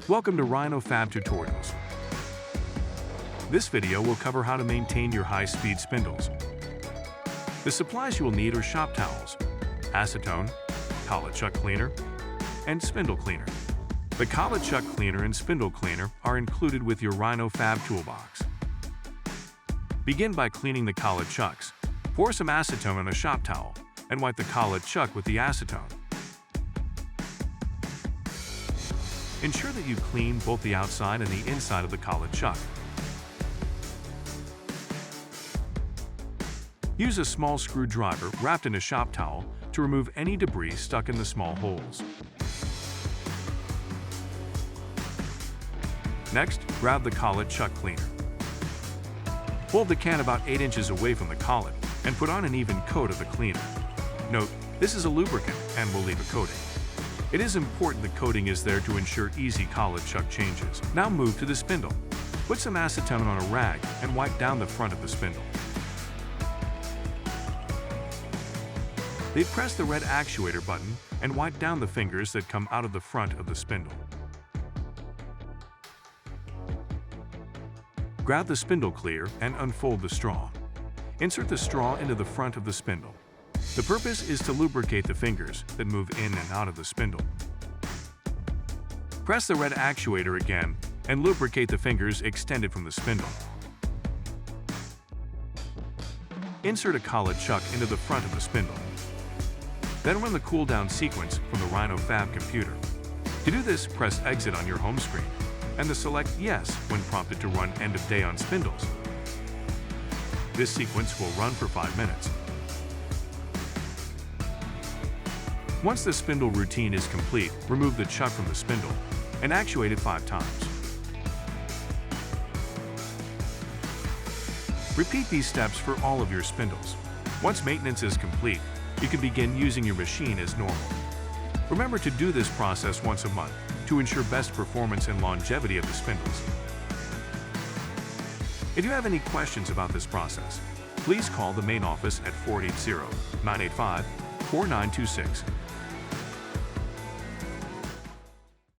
Welcome to RhinoFab Tutorials. This video will cover how to maintain your high-speed spindles. The supplies you will need are shop towels, acetone, collet chuck cleaner, and spindle cleaner. The collet chuck cleaner and spindle cleaner are included with your RhinoFab toolbox. Begin by cleaning the collet chucks. Pour some acetone on a shop towel and wipe the collet chuck with the acetone. Ensure that you clean both the outside and the inside of the collet chuck. Use a small screwdriver wrapped in a shop towel to remove any debris stuck in the small holes. Next, grab the collet chuck cleaner. Hold the can about 8 inches away from the collet and put on an even coat of the cleaner. Note, this is a lubricant and will leave a coating. It is important the coating is there to ensure easy collet chuck changes. Now move to the spindle. Put some acetone on a rag and wipe down the front of the spindle. Then press the red actuator button and wipe down the fingers that come out of the front of the spindle. Grab the spindle clear and unfold the straw. Insert the straw into the front of the spindle. The purpose is to lubricate the fingers that move in and out of the spindle. Press the red actuator again and lubricate the fingers extended from the spindle. Insert a collet chuck into the front of the spindle. Then run the cool-down sequence from the RhinoFab computer. To do this, press Exit on your home screen and the select Yes when prompted to run End of Day on spindles. This sequence will run for 5 minutes. Once the spindle routine is complete, remove the chuck from the spindle and actuate it 5 times. Repeat these steps for all of your spindles. Once maintenance is complete, you can begin using your machine as normal. Remember to do this process once a month to ensure best performance and longevity of the spindles. If you have any questions about this process, please call the main office at 480-985-4926